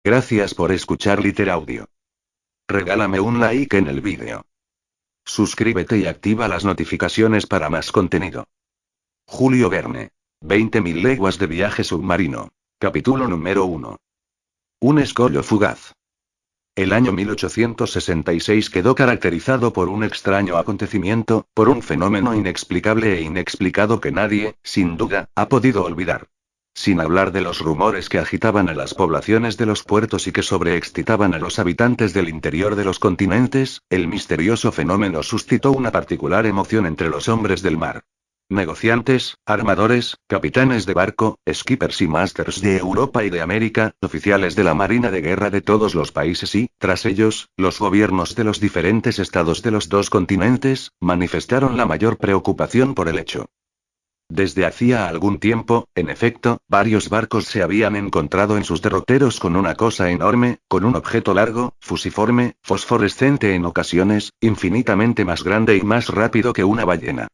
Gracias por escuchar Literaudio. Regálame un like en el vídeo. Suscríbete y activa las notificaciones para más contenido. Julio Verne. 20.000 leguas de viaje submarino. Capítulo número 1. Un escollo fugaz. El año 1866 quedó caracterizado por un extraño acontecimiento, por un fenómeno inexplicable e inexplicado que nadie, sin duda, ha podido olvidar. Sin hablar de los rumores que agitaban a las poblaciones de los puertos y que sobreexcitaban a los habitantes del interior de los continentes, el misterioso fenómeno suscitó una particular emoción entre los hombres del mar. Negociantes, armadores, capitanes de barco, skippers y masters de Europa y de América, oficiales de la Marina de Guerra de todos los países y, tras ellos, los gobiernos de los diferentes estados de los dos continentes, manifestaron la mayor preocupación por el hecho. Desde hacía algún tiempo, en efecto, varios barcos se habían encontrado en sus derroteros con una cosa enorme, con un objeto largo, fusiforme, fosforescente en ocasiones, infinitamente más grande y más rápido que una ballena.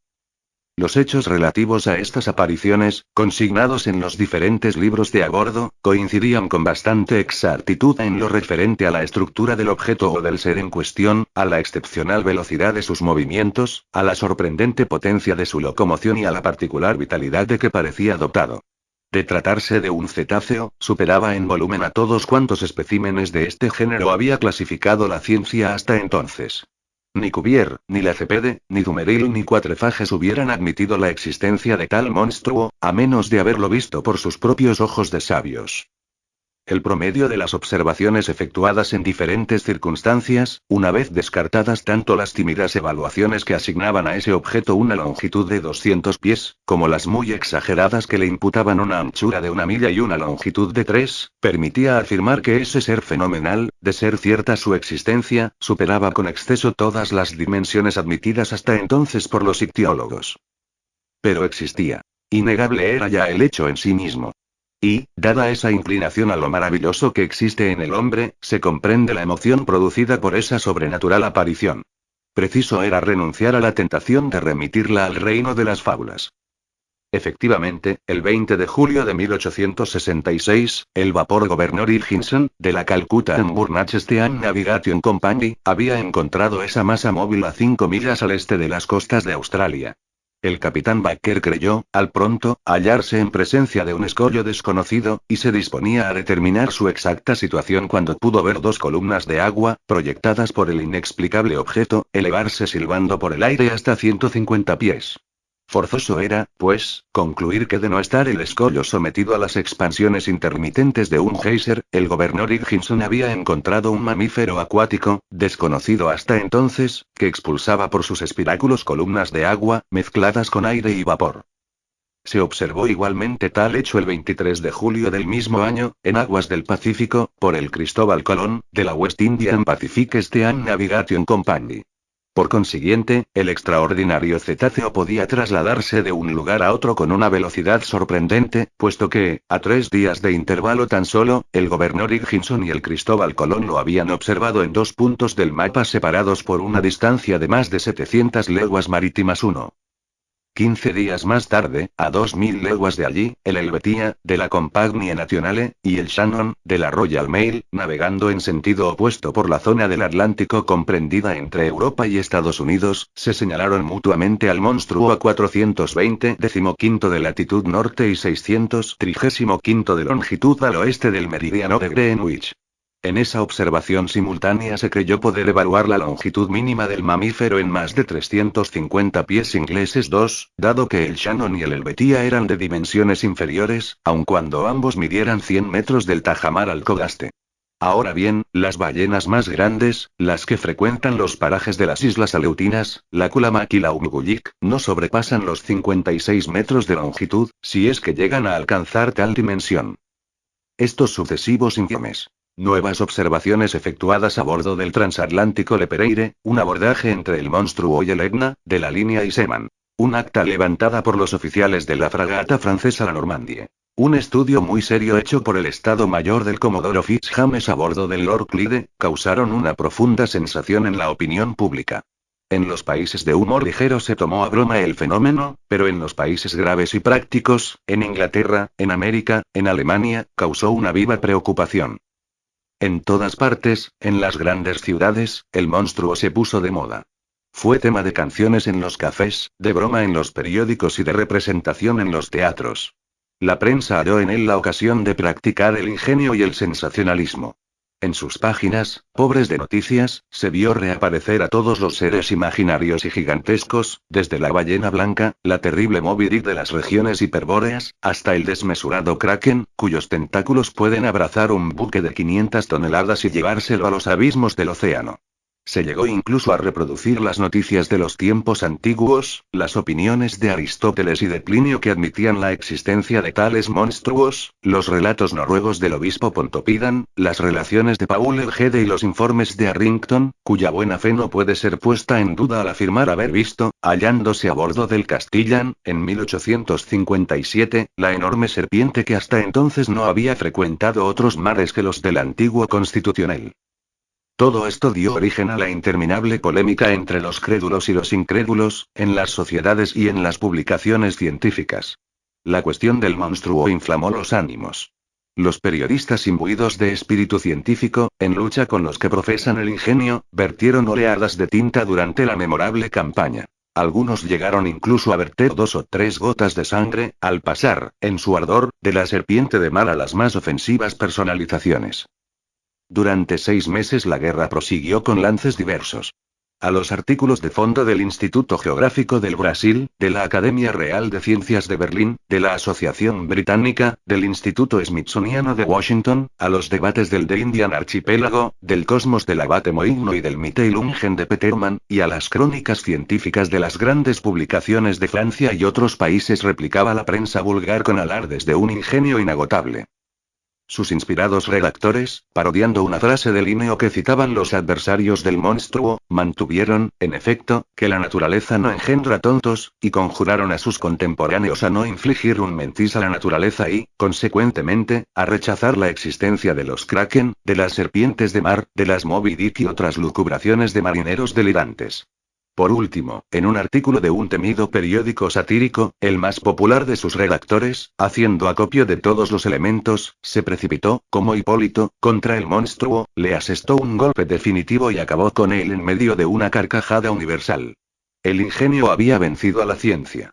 Los hechos relativos a estas apariciones, consignados en los diferentes libros de a bordo, coincidían con bastante exactitud en lo referente a la estructura del objeto o del ser en cuestión, a la excepcional velocidad de sus movimientos, a la sorprendente potencia de su locomoción y a la particular vitalidad de que parecía dotado. De tratarse de un cetáceo, superaba en volumen a todos cuantos especímenes de este género había clasificado la ciencia hasta entonces. Ni Cuvier, ni Lacépède, ni Dumeril ni Quatrefages hubieran admitido la existencia de tal monstruo, a menos de haberlo visto por sus propios ojos de sabios. El promedio de las observaciones efectuadas en diferentes circunstancias, una vez descartadas tanto las tímidas evaluaciones que asignaban a ese objeto una longitud de 200 pies, como las muy exageradas que le imputaban una anchura de 1 milla y una longitud de 3, permitía afirmar que ese ser fenomenal, de ser cierta su existencia, superaba con exceso todas las dimensiones admitidas hasta entonces por los ictiólogos. Pero existía. Innegable era ya el hecho en sí mismo. Y, dada esa inclinación a lo maravilloso que existe en el hombre, se comprende la emoción producida por esa sobrenatural aparición. Preciso era renunciar a la tentación de remitirla al reino de las fábulas. Efectivamente, el 20 de julio de 1866, el vapor Governor Higginson, de la Calcutta and Burnach Steam Navigation Company, había encontrado esa masa móvil a 5 millas al este de las costas de Australia. El capitán Baker creyó, al pronto, hallarse en presencia de un escollo desconocido, y se disponía a determinar su exacta situación cuando pudo ver 2 columnas de agua, proyectadas por el inexplicable objeto, elevarse silbando por el aire hasta 150 pies. Forzoso era, pues, concluir que de no estar el escollo sometido a las expansiones intermitentes de un geyser, el gobernador Higginson había encontrado un mamífero acuático, desconocido hasta entonces, que expulsaba por sus espiráculos columnas de agua, mezcladas con aire y vapor. Se observó igualmente tal hecho el 23 de julio del mismo año, en aguas del Pacífico, por el Cristóbal Colón, de la West Indian Pacific Steam Navigation Company. Por consiguiente, el extraordinario cetáceo podía trasladarse de un lugar a otro con una velocidad sorprendente, puesto que, a 3 días de intervalo tan solo, el gobernador Higginson y el Cristóbal Colón lo habían observado en 2 puntos del mapa separados por una distancia de más de 700 leguas marítimas. 15 días más tarde, a 2.000 leguas de allí, el Helvetia, de la Compagnie Nationale, y el Shannon, de la Royal Mail, navegando en sentido opuesto por la zona del Atlántico comprendida entre Europa y Estados Unidos, se señalaron mutuamente al monstruo a 420 15 de latitud norte y 635 de longitud al oeste del meridiano de Greenwich. En esa observación simultánea se creyó poder evaluar la longitud mínima del mamífero en más de 350 pies ingleses 2, dado que el Shannon y el Helvetia eran de dimensiones inferiores, aun cuando ambos midieran 100 metros del tajamar al cogaste. Ahora bien, las ballenas más grandes, las que frecuentan los parajes de las Islas Aleutinas, la Kulamac y la Umugullik, no sobrepasan los 56 metros de longitud, si es que llegan a alcanzar tal dimensión. Estos sucesivos informes. Nuevas observaciones efectuadas a bordo del transatlántico Le Pereire, un abordaje entre el monstruo y el Etna, de la línea Iseman. Un acta levantada por los oficiales de la fragata francesa la Normandie. Un estudio muy serio hecho por el Estado Mayor del Comodoro Fitzjames a bordo del Lord Clyde, causaron una profunda sensación en la opinión pública. En los países de humor ligero se tomó a broma el fenómeno, pero en los países graves y prácticos, en Inglaterra, en América, en Alemania, causó una viva preocupación. En todas partes, en las grandes ciudades, el monstruo se puso de moda. Fue tema de canciones en los cafés, de broma en los periódicos y de representación en los teatros. La prensa halló en él la ocasión de practicar el ingenio y el sensacionalismo. En sus páginas, pobres de noticias, se vio reaparecer a todos los seres imaginarios y gigantescos, desde la ballena blanca, la terrible Moby Dick de las regiones hiperbóreas, hasta el desmesurado Kraken, cuyos tentáculos pueden abrazar un buque de 500 toneladas y llevárselo a los abismos del océano. Se llegó incluso a reproducir las noticias de los tiempos antiguos, las opiniones de Aristóteles y de Plinio que admitían la existencia de tales monstruos, los relatos noruegos del obispo Pontoppidan, las relaciones de Paul Elgede y los informes de Arrington, cuya buena fe no puede ser puesta en duda al afirmar haber visto, hallándose a bordo del Castillan, en 1857, la enorme serpiente que hasta entonces no había frecuentado otros mares que los del antiguo Constitucional. Todo esto dio origen a la interminable polémica entre los crédulos y los incrédulos, en las sociedades y en las publicaciones científicas. La cuestión del monstruo inflamó los ánimos. Los periodistas imbuidos de espíritu científico, en lucha con los que profesan el ingenio, vertieron oleadas de tinta durante la memorable campaña. Algunos llegaron incluso a verter 2 o 3 gotas de sangre, al pasar, en su ardor, de la serpiente de mar a las más ofensivas personalizaciones. Durante 6 meses la guerra prosiguió con lances diversos. A los artículos de fondo del Instituto Geográfico del Brasil, de la Academia Real de Ciencias de Berlín, de la Asociación Británica, del Instituto Smithsoniano de Washington, a los debates del The Indian Archipélago, del Cosmos del Abate Moigno y del Mitteilungen de Petermann, y a las crónicas científicas de las grandes publicaciones de Francia y otros países replicaba la prensa vulgar con alardes de un ingenio inagotable. Sus inspirados redactores, parodiando una frase de Linneo que citaban los adversarios del monstruo, mantuvieron, en efecto, que la naturaleza no engendra tontos, y conjuraron a sus contemporáneos a no infligir un mentis a la naturaleza y, consecuentemente, a rechazar la existencia de los kraken, de las serpientes de mar, de las Moby Dick y otras lucubraciones de marineros delirantes. Por último, en un artículo de un temido periódico satírico, el más popular de sus redactores, haciendo acopio de todos los elementos, se precipitó, como Hipólito, contra el monstruo, le asestó un golpe definitivo y acabó con él en medio de una carcajada universal. El ingenio había vencido a la ciencia.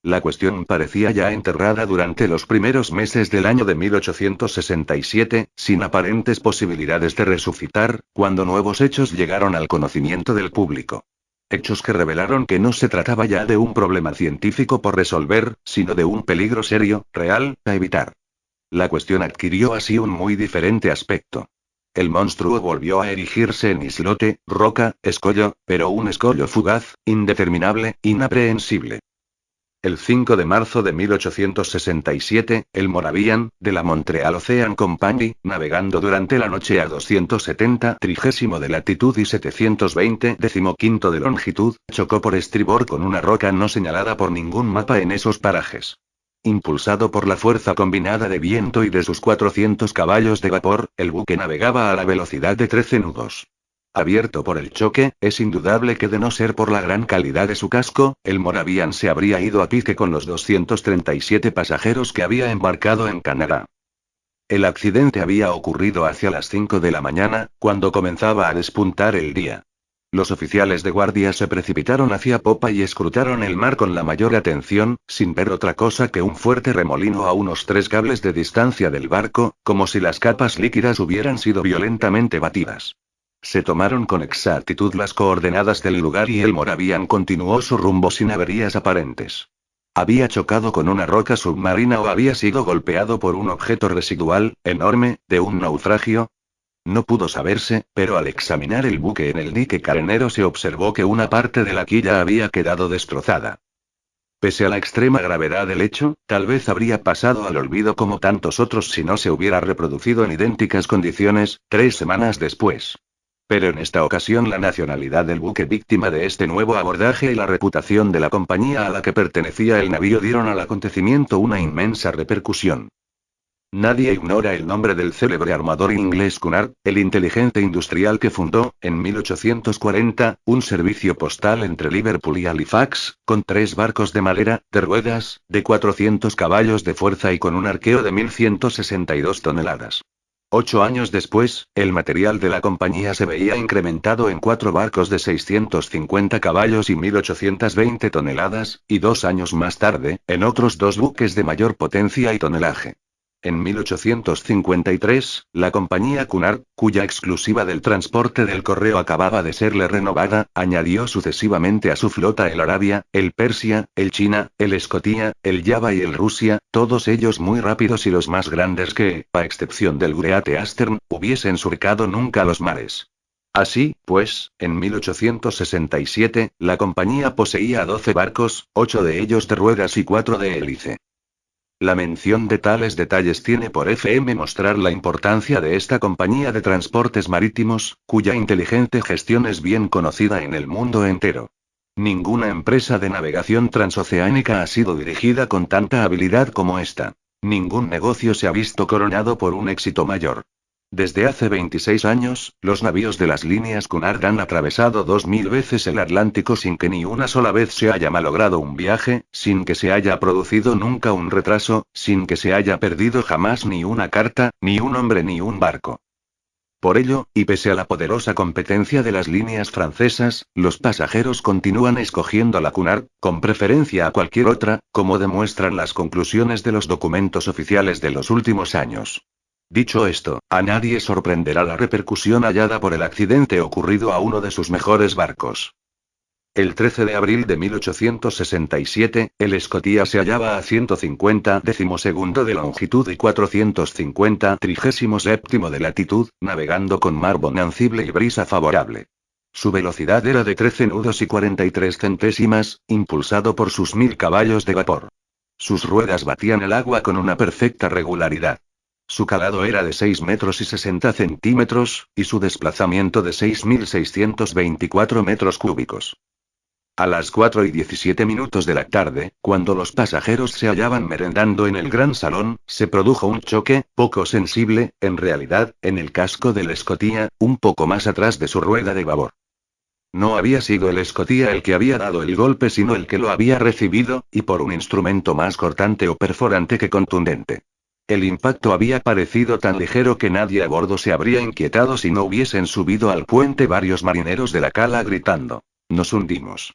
La cuestión parecía ya enterrada durante los primeros meses del año de 1867, sin aparentes posibilidades de resucitar, cuando nuevos hechos llegaron al conocimiento del público. Hechos que revelaron que no se trataba ya de un problema científico por resolver, sino de un peligro serio, real, a evitar. La cuestión adquirió así un muy diferente aspecto. El monstruo volvió a erigirse en islote, roca, escollo, pero un escollo fugaz, indeterminable, inaprehensible. El 5 de marzo de 1867, el Moravian, de la Montreal Ocean Company, navegando durante la noche a 270 trigésimo de latitud y 720 decimoquinto de longitud, chocó por estribor con una roca no señalada por ningún mapa en esos parajes. Impulsado por la fuerza combinada de viento y de sus 400 caballos de vapor, el buque navegaba a la velocidad de 13 nudos. Abierto por el choque, es indudable que de no ser por la gran calidad de su casco, el Moravian se habría ido a pique con los 237 pasajeros que había embarcado en Canadá. El accidente había ocurrido hacia las 5 de la mañana, cuando comenzaba a despuntar el día. Los oficiales de guardia se precipitaron hacia popa y escrutaron el mar con la mayor atención, sin ver otra cosa que un fuerte remolino a unos 3 cables de distancia del barco, como si las capas líquidas hubieran sido violentamente batidas. Se tomaron con exactitud las coordenadas del lugar y el Moravian continuó su rumbo sin averías aparentes. ¿Había chocado con una roca submarina o había sido golpeado por un objeto residual, enorme, de un naufragio? No pudo saberse, pero al examinar el buque en el dique carenero se observó que una parte de la quilla había quedado destrozada. Pese a la extrema gravedad del hecho, tal vez habría pasado al olvido como tantos otros si no se hubiera reproducido en idénticas condiciones, 3 semanas después. Pero en esta ocasión la nacionalidad del buque víctima de este nuevo abordaje y la reputación de la compañía a la que pertenecía el navío dieron al acontecimiento una inmensa repercusión. Nadie ignora el nombre del célebre armador inglés Cunard, el inteligente industrial que fundó, en 1840, un servicio postal entre Liverpool y Halifax, con 3 barcos de madera, de ruedas, de 400 caballos de fuerza y con un arqueo de 1162 toneladas. 8 años después, el material de la compañía se veía incrementado en 4 barcos de 650 caballos y 1820 toneladas, y 2 años más tarde, en otros 2 buques de mayor potencia y tonelaje. En 1853, la compañía Cunard, cuya exclusiva del transporte del correo acababa de serle renovada, añadió sucesivamente a su flota el Arabia, el Persia, el China, el Escotia, el Java y el Rusia, todos ellos muy rápidos y los más grandes que, a excepción del Great Eastern, hubiesen surcado nunca los mares. Así, pues, en 1867, la compañía poseía 12 barcos, 8 de ellos de ruedas y 4 de hélice. La mención de tales detalles tiene por FM mostrar la importancia de esta compañía de transportes marítimos, cuya inteligente gestión es bien conocida en el mundo entero. Ninguna empresa de navegación transoceánica ha sido dirigida con tanta habilidad como esta. Ningún negocio se ha visto coronado por un éxito mayor. Desde hace 26 años, los navíos de las líneas Cunard han atravesado 2000 veces el Atlántico sin que ni una sola vez se haya malogrado un viaje, sin que se haya producido nunca un retraso, sin que se haya perdido jamás ni una carta, ni un hombre ni un barco. Por ello, y pese a la poderosa competencia de las líneas francesas, los pasajeros continúan escogiendo la Cunard, con preferencia a cualquier otra, como demuestran las conclusiones de los documentos oficiales de los últimos años. Dicho esto, a nadie sorprenderá la repercusión hallada por el accidente ocurrido a uno de sus mejores barcos. El 13 de abril de 1867, el Scotia se hallaba a 150 decimosegundo de longitud y 450 37º de latitud, navegando con mar bonancible y brisa favorable. Su velocidad era de 13 nudos y 43 centésimas, impulsado por sus 1000 caballos de vapor. Sus ruedas batían el agua con una perfecta regularidad. Su calado era de 6 metros y 60 centímetros, y su desplazamiento de 6.624 metros cúbicos. A las 4:17 de la tarde, cuando los pasajeros se hallaban merendando en el gran salón, se produjo un choque, poco sensible, en realidad, en el casco del Scotia, un poco más atrás de su rueda de babor. No había sido el Scotia el que había dado el golpe sino el que lo había recibido, y por un instrumento más cortante o perforante que contundente. El impacto había parecido tan ligero que nadie a bordo se habría inquietado si no hubiesen subido al puente varios marineros de la cala gritando: «¡Nos hundimos!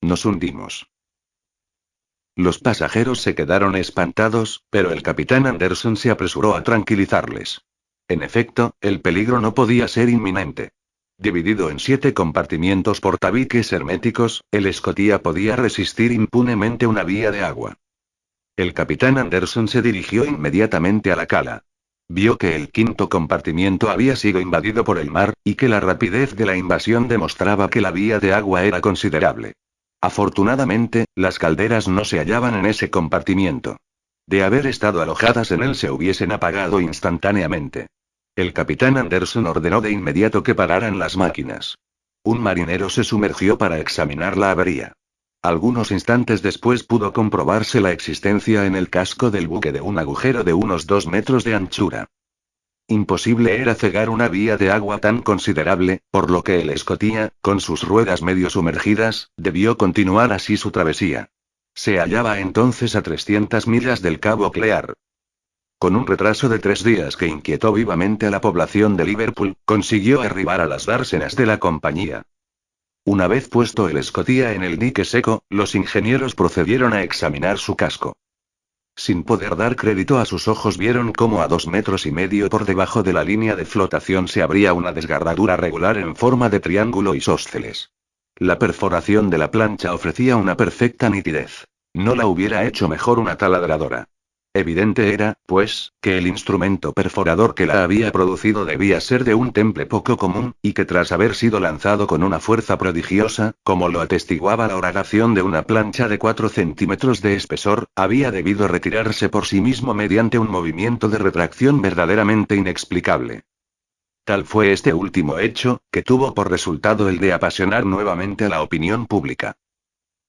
¡Nos hundimos!». Los pasajeros se quedaron espantados, pero el capitán Anderson se apresuró a tranquilizarles. En efecto, el peligro no podía ser inminente. Dividido en 7 compartimientos por tabiques herméticos, el Scotia podía resistir impunemente una vía de agua. El capitán Anderson se dirigió inmediatamente a la cala. Vio que el 5.º compartimiento había sido invadido por el mar, y que la rapidez de la invasión demostraba que la vía de agua era considerable. Afortunadamente, las calderas no se hallaban en ese compartimiento. De haber estado alojadas en él se hubiesen apagado instantáneamente. El capitán Anderson ordenó de inmediato que pararan las máquinas. Un marinero se sumergió para examinar la avería. Algunos instantes después pudo comprobarse la existencia en el casco del buque de un agujero de unos 2 metros de anchura. Imposible era cegar una vía de agua tan considerable, por lo que el Scotia, con sus ruedas medio sumergidas, debió continuar así su travesía. Se hallaba entonces a 300 millas del Cabo Clear. Con un retraso de 3 días que inquietó vivamente a la población de Liverpool, consiguió arribar a las dársenas de la compañía. Una vez puesto el Scotia en el dique seco, los ingenieros procedieron a examinar su casco. Sin poder dar crédito a sus ojos vieron cómo a 2,5 metros por debajo de la línea de flotación se abría una desgarradura regular en forma de triángulo isósceles. La perforación de la plancha ofrecía una perfecta nitidez. No la hubiera hecho mejor una taladradora. Evidente era, pues, que el instrumento perforador que la había producido debía ser de un temple poco común, y que tras haber sido lanzado con una fuerza prodigiosa, como lo atestiguaba la horadación de una plancha de 4 centímetros de espesor, había debido retirarse por sí mismo mediante un movimiento de retracción verdaderamente inexplicable. Tal fue este último hecho, que tuvo por resultado el de apasionar nuevamente a la opinión pública.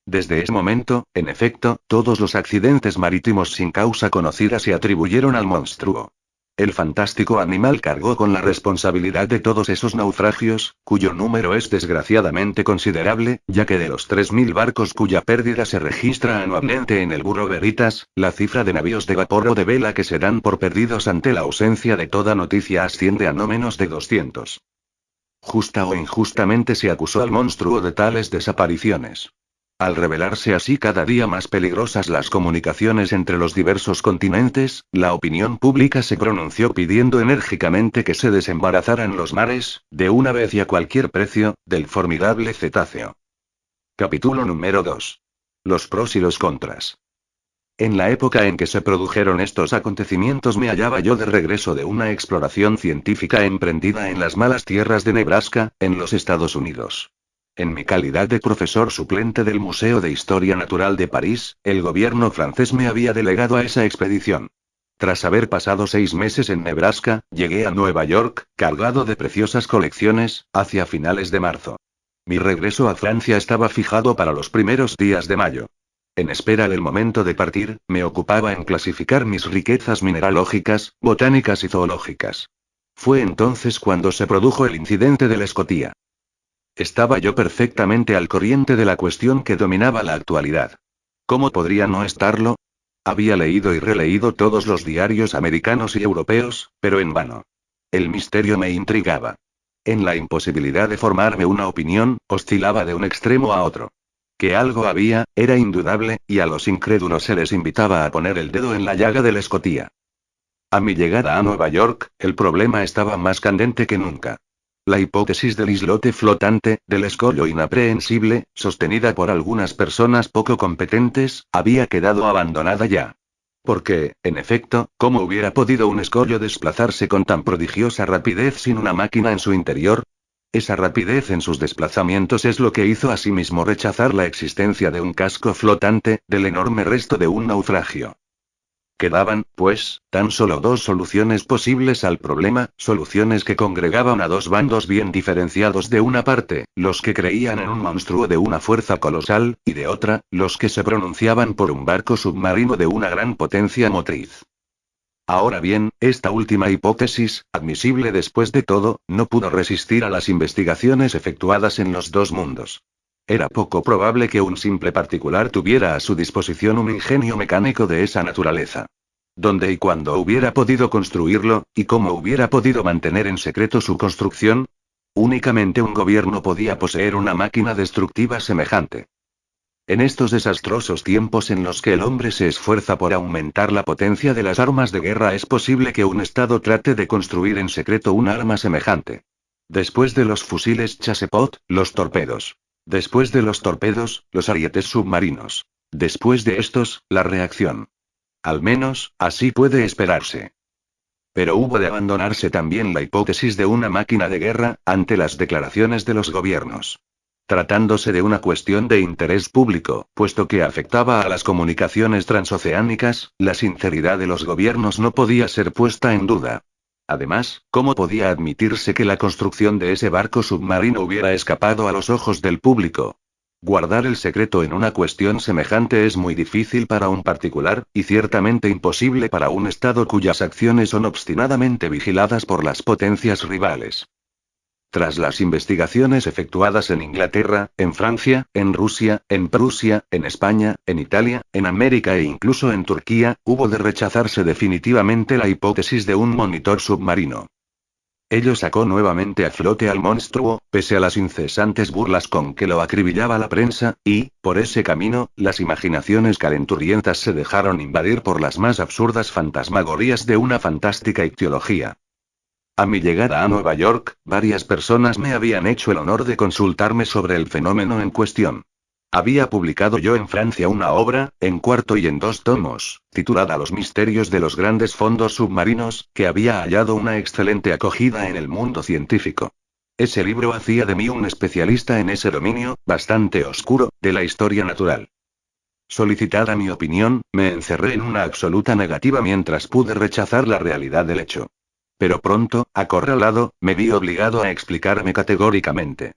Desde ese momento, en efecto, todos los accidentes marítimos sin causa conocida se atribuyeron al monstruo. El fantástico animal cargó con la responsabilidad de todos esos naufragios, cuyo número es desgraciadamente considerable, ya que de los 3.000 barcos cuya pérdida se registra anualmente en el Bureau Veritas, la cifra de navíos de vapor o de vela que se dan por perdidos ante la ausencia de toda noticia asciende a no menos de 200. Justa o injustamente se acusó al monstruo de tales desapariciones. Al revelarse así cada día más peligrosas las comunicaciones entre los diversos continentes, la opinión pública se pronunció pidiendo enérgicamente que se desembarazaran los mares, de una vez y a cualquier precio, del formidable cetáceo. Capítulo número 2. Los pros y los contras. En la época en que se produjeron estos acontecimientos me hallaba yo de regreso de una exploración científica emprendida en las malas tierras de Nebraska, en los Estados Unidos. En mi calidad de profesor suplente del Museo de Historia Natural de París, el gobierno francés me había delegado a esa expedición. Tras haber pasado 6 meses en Nebraska, llegué a Nueva York, cargado de preciosas colecciones, hacia finales de marzo. Mi regreso a Francia estaba fijado para los primeros días de mayo. En espera del momento de partir, me ocupaba en clasificar mis riquezas mineralógicas, botánicas y zoológicas. Fue entonces cuando se produjo el incidente del Escotía. Estaba yo perfectamente al corriente de la cuestión que dominaba la actualidad. ¿Cómo podría no estarlo? Había leído y releído todos los diarios americanos y europeos, pero en vano. El misterio me intrigaba. En la imposibilidad de formarme una opinión, oscilaba de un extremo a otro. Que algo había, era indudable, y a los incrédulos se les invitaba a poner el dedo en la llaga del Escotía. A mi llegada a Nueva York, el problema estaba más candente que nunca. La hipótesis del islote flotante, del escollo inaprehensible, sostenida por algunas personas poco competentes, había quedado abandonada ya. Porque, en efecto, ¿cómo hubiera podido un escollo desplazarse con tan prodigiosa rapidez sin una máquina en su interior? Esa rapidez en sus desplazamientos es lo que hizo asimismo rechazar la existencia de un casco flotante, del enorme resto de un naufragio. Quedaban, pues, tan solo 2 soluciones posibles al problema, soluciones que congregaban a 2 bandos bien diferenciados: de una parte, los que creían en un monstruo de una fuerza colosal, y de otra, los que se pronunciaban por un barco submarino de una gran potencia motriz. Ahora bien, esta última hipótesis, admisible después de todo, no pudo resistir a las investigaciones efectuadas en los 2 mundos. Era poco probable que un simple particular tuviera a su disposición un ingenio mecánico de esa naturaleza. ¿Dónde y cuándo hubiera podido construirlo, y cómo hubiera podido mantener en secreto su construcción? Únicamente un gobierno podía poseer una máquina destructiva semejante. En estos desastrosos tiempos en los que el hombre se esfuerza por aumentar la potencia de las armas de guerra, es posible que un Estado trate de construir en secreto un arma semejante. Después de los fusiles Chassepot, los torpedos. Después de los torpedos, los arietes submarinos. Después de estos, la reacción. Al menos, así puede esperarse. Pero hubo de abandonarse también la hipótesis de una máquina de guerra, ante las declaraciones de los gobiernos. Tratándose de una cuestión de interés público, puesto que afectaba a las comunicaciones transoceánicas, la sinceridad de los gobiernos no podía ser puesta en duda. Además, ¿cómo podía admitirse que la construcción de ese barco submarino hubiera escapado a los ojos del público? Guardar el secreto en una cuestión semejante es muy difícil para un particular, y ciertamente imposible para un Estado cuyas acciones son obstinadamente vigiladas por las potencias rivales. Tras las investigaciones efectuadas en Inglaterra, en Francia, en Rusia, en Prusia, en España, en Italia, en América e incluso en Turquía, hubo de rechazarse definitivamente la hipótesis de un monitor submarino. Ello sacó nuevamente a flote al monstruo, pese a las incesantes burlas con que lo acribillaba la prensa, y, por ese camino, las imaginaciones calenturientas se dejaron invadir por las más absurdas fantasmagorías de una fantástica ictiología. A mi llegada a Nueva York, varias personas me habían hecho el honor de consultarme sobre el fenómeno en cuestión. Había publicado yo en Francia una obra, en 4 y en 2 tomos, titulada Los misterios de los grandes fondos submarinos, que había hallado una excelente acogida en el mundo científico. Ese libro hacía de mí un especialista en ese dominio, bastante oscuro, de la historia natural. Solicitada mi opinión, me encerré en una absoluta negativa mientras pude rechazar la realidad del hecho. Pero pronto, acorralado, me vi obligado a explicarme categóricamente.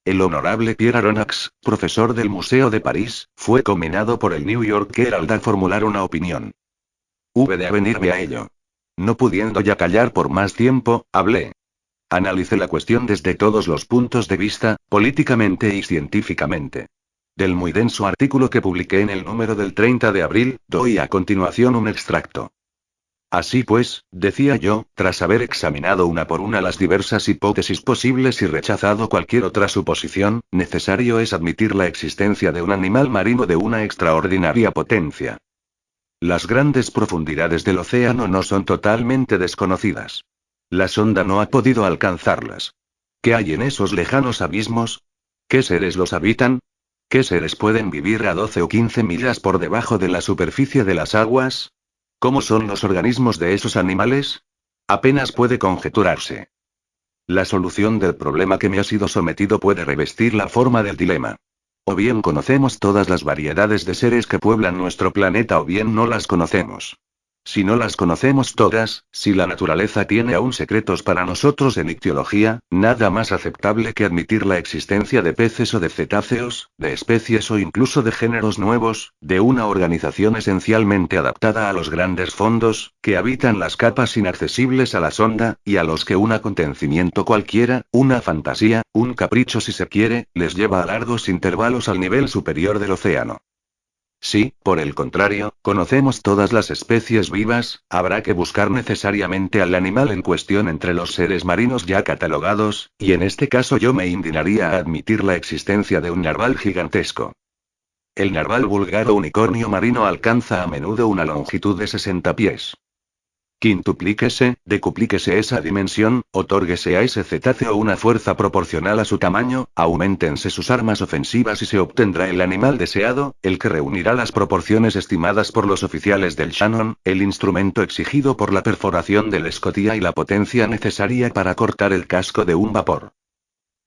El honorable Pierre Aronnax, profesor del Museo de París, fue conminado por el New York Herald a formular una opinión. Hube de avenirme a ello. No pudiendo ya callar por más tiempo, hablé. Analicé la cuestión desde todos los puntos de vista, políticamente y científicamente. Del muy denso artículo que publiqué en el número del 30 de abril, doy a continuación un extracto. Así pues, decía yo, tras haber examinado una por una las diversas hipótesis posibles y rechazado cualquier otra suposición, necesario es admitir la existencia de un animal marino de una extraordinaria potencia. Las grandes profundidades del océano no son totalmente desconocidas. La sonda no ha podido alcanzarlas. ¿Qué hay en esos lejanos abismos? ¿Qué seres los habitan? ¿Qué seres pueden vivir a 12 o 15 millas por debajo de la superficie de las aguas? ¿Cómo son los organismos de esos animales? Apenas puede conjeturarse. La solución del problema que me ha sido sometido puede revestir la forma del dilema. O bien conocemos todas las variedades de seres que pueblan nuestro planeta o bien no las conocemos. Si no las conocemos todas, si la naturaleza tiene aún secretos para nosotros en ictiología, nada más aceptable que admitir la existencia de peces o de cetáceos, de especies o incluso de géneros nuevos, de una organización esencialmente adaptada a los grandes fondos, que habitan las capas inaccesibles a la sonda, y a los que un acontecimiento cualquiera, una fantasía, un capricho si se quiere, les lleva a largos intervalos al nivel superior del océano. Si, por el contrario, conocemos todas las especies vivas, habrá que buscar necesariamente al animal en cuestión entre los seres marinos ya catalogados, y en este caso yo me inclinaría a admitir la existencia de un narval gigantesco. El narval vulgar o unicornio marino alcanza a menudo una longitud de 60 pies. Quintuplíquese, decuplíquese esa dimensión, otórguese a ese cetáceo una fuerza proporcional a su tamaño, auméntense sus armas ofensivas y se obtendrá el animal deseado, el que reunirá las proporciones estimadas por los oficiales del Shannon, el instrumento exigido por la perforación del Scotia y la potencia necesaria para cortar el casco de un vapor.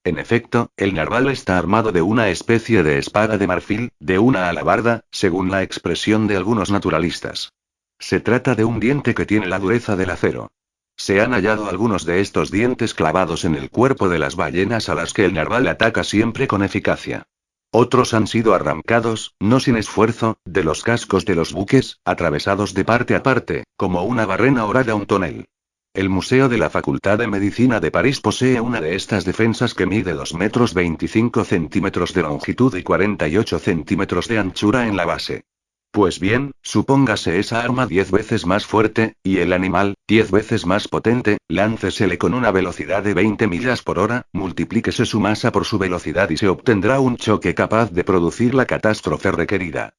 En efecto, el narval está armado de una especie de espada de marfil, de una alabarda, según la expresión de algunos naturalistas. Se trata de un diente que tiene la dureza del acero. Se han hallado algunos de estos dientes clavados en el cuerpo de las ballenas a las que el narval ataca siempre con eficacia. Otros han sido arrancados, no sin esfuerzo, de los cascos de los buques, atravesados de parte a parte, como una barrena orada un tonel. El Museo de la Facultad de Medicina de París posee una de estas defensas que mide 2 metros 25 centímetros de longitud y 48 centímetros de anchura en la base. Pues bien, supóngase esa arma 10 veces más fuerte, y el animal, 10 veces más potente, láncesele con una velocidad de 20 millas por hora, multiplíquese su masa por su velocidad y se obtendrá un choque capaz de producir la catástrofe requerida.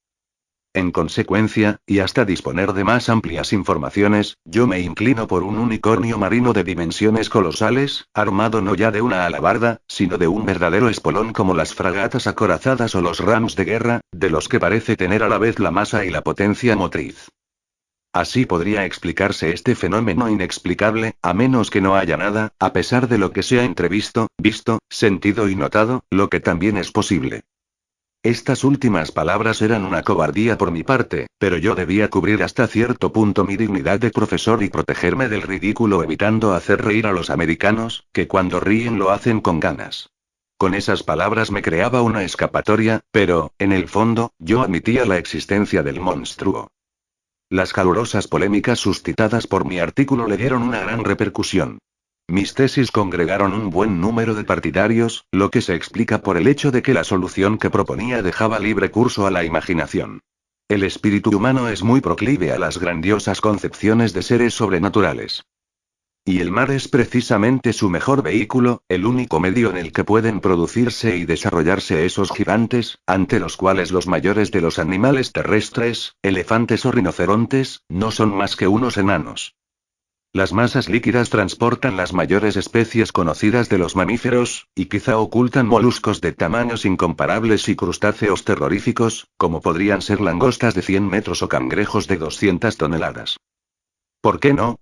En consecuencia, y hasta disponer de más amplias informaciones, yo me inclino por un unicornio marino de dimensiones colosales, armado no ya de una alabarda, sino de un verdadero espolón como las fragatas acorazadas o los rams de guerra, de los que parece tener a la vez la masa y la potencia motriz. Así podría explicarse este fenómeno inexplicable, a menos que no haya nada, a pesar de lo que se ha entrevisto, visto, sentido y notado, lo que también es posible. Estas últimas palabras eran una cobardía por mi parte, pero yo debía cubrir hasta cierto punto mi dignidad de profesor y protegerme del ridículo evitando hacer reír a los americanos, que cuando ríen lo hacen con ganas. Con esas palabras me creaba una escapatoria, pero, en el fondo, yo admitía la existencia del monstruo. Las calurosas polémicas suscitadas por mi artículo le dieron una gran repercusión. Mis tesis congregaron un buen número de partidarios, lo que se explica por el hecho de que la solución que proponía dejaba libre curso a la imaginación. El espíritu humano es muy proclive a las grandiosas concepciones de seres sobrenaturales. Y el mar es precisamente su mejor vehículo, el único medio en el que pueden producirse y desarrollarse esos gigantes, ante los cuales los mayores de los animales terrestres, elefantes o rinocerontes, no son más que unos enanos. Las masas líquidas transportan las mayores especies conocidas de los mamíferos, y quizá ocultan moluscos de tamaños incomparables y crustáceos terroríficos, como podrían ser langostas de 100 metros o cangrejos de 200 toneladas. ¿Por qué no?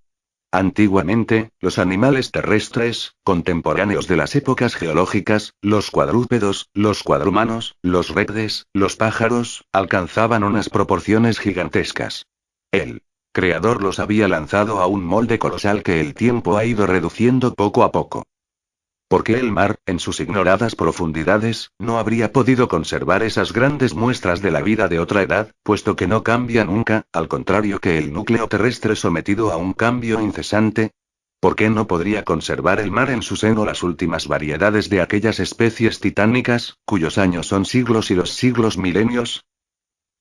Antiguamente, los animales terrestres, contemporáneos de las épocas geológicas, los cuadrúpedos, los cuadrumanos, los réptiles, los pájaros, alcanzaban unas proporciones gigantescas. El Creador los había lanzado a un molde colosal que el tiempo ha ido reduciendo poco a poco. ¿Por qué el mar, en sus ignoradas profundidades, no habría podido conservar esas grandes muestras de la vida de otra edad, puesto que no cambia nunca, al contrario que el núcleo terrestre sometido a un cambio incesante? ¿Por qué no podría conservar el mar en su seno las últimas variedades de aquellas especies titánicas, cuyos años son siglos y los siglos milenios?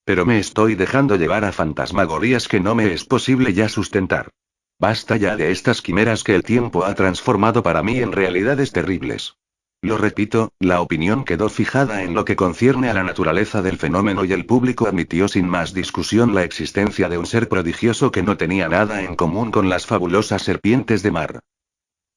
Pero me estoy dejando llevar a fantasmagorías que no me es posible ya sustentar. Basta ya de estas quimeras que el tiempo ha transformado para mí en realidades terribles. Lo repito, la opinión quedó fijada en lo que concierne a la naturaleza del fenómeno y el público admitió sin más discusión la existencia de un ser prodigioso que no tenía nada en común con las fabulosas serpientes de mar.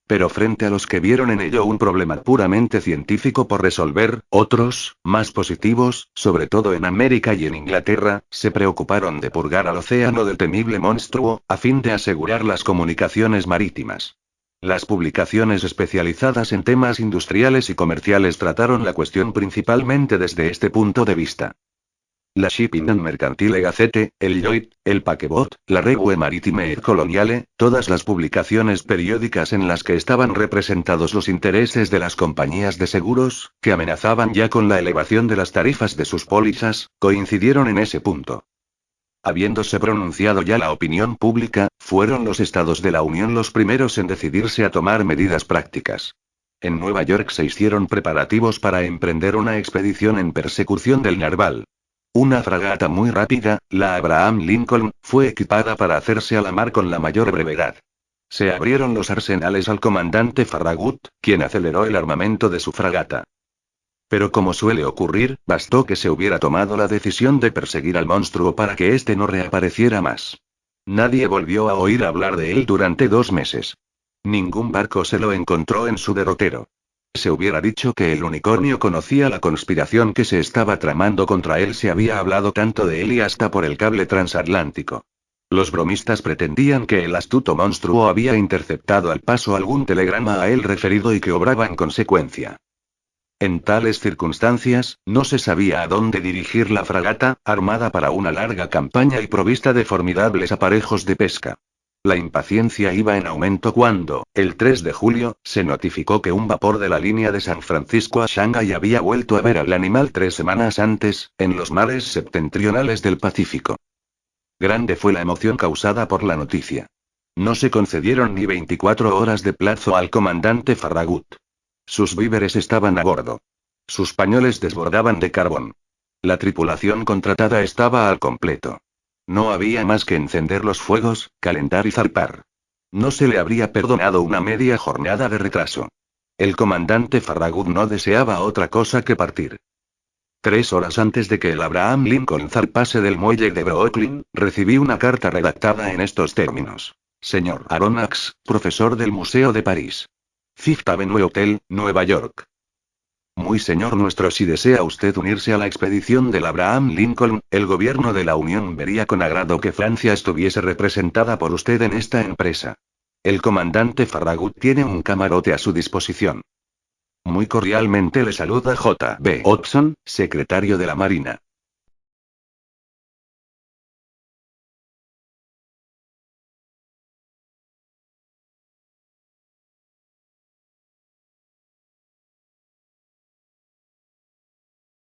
Pero frente a los que vieron en ello un problema puramente científico por resolver, otros, más positivos, sobre todo en América y en Inglaterra, se preocuparon de purgar al océano del temible monstruo, a fin de asegurar las comunicaciones marítimas. Las publicaciones especializadas en temas industriales y comerciales trataron la cuestión principalmente desde este punto de vista. La Shipping and Mercantile Gazette, el Lloyd, el Paquebot, la Revue Maritime et Coloniale, todas las publicaciones periódicas en las que estaban representados los intereses de las compañías de seguros, que amenazaban ya con la elevación de las tarifas de sus pólizas, coincidieron en ese punto. Habiéndose pronunciado ya la opinión pública, fueron los estados de la Unión los primeros en decidirse a tomar medidas prácticas. En Nueva York se hicieron preparativos para emprender una expedición en persecución del narval. Una fragata muy rápida, la Abraham Lincoln, fue equipada para hacerse a la mar con la mayor brevedad. Se abrieron los arsenales al comandante Farragut, quien aceleró el armamento de su fragata. Pero como suele ocurrir, bastó que se hubiera tomado la decisión de perseguir al monstruo para que éste no reapareciera más. Nadie volvió a oír hablar de él durante 2 meses. Ningún barco se lo encontró en su derrotero. Se hubiera dicho que el unicornio conocía la conspiración que se estaba tramando contra él, se había hablado tanto de él y hasta por el cable transatlántico. Los bromistas pretendían que el astuto monstruo había interceptado al paso algún telegrama a él referido y que obraba en consecuencia. En tales circunstancias, no se sabía a dónde dirigir la fragata, armada para una larga campaña y provista de formidables aparejos de pesca. La impaciencia iba en aumento cuando, el 3 de julio, se notificó que un vapor de la línea de San Francisco a Shanghái había vuelto a ver al animal 3 semanas antes, en los mares septentrionales del Pacífico. Grande fue la emoción causada por la noticia. No se concedieron ni 24 horas de plazo al comandante Farragut. Sus víveres estaban a bordo. Sus pañoles desbordaban de carbón. La tripulación contratada estaba al completo. No había más que encender los fuegos, calentar y zarpar. No se le habría perdonado una media jornada de retraso. El comandante Farragut no deseaba otra cosa que partir. 3 horas antes de que el Abraham Lincoln zarpase del muelle de Brooklyn, recibí una carta redactada en estos términos. Señor Aronnax, profesor del Museo de París. Fifth Avenue Hotel, Nueva York. Muy señor nuestro, si desea usted unirse a la expedición del Abraham Lincoln, el gobierno de la Unión vería con agrado que Francia estuviese representada por usted en esta empresa. El comandante Farragut tiene un camarote a su disposición. Muy cordialmente le saluda J. B. Hudson, secretario de la Marina.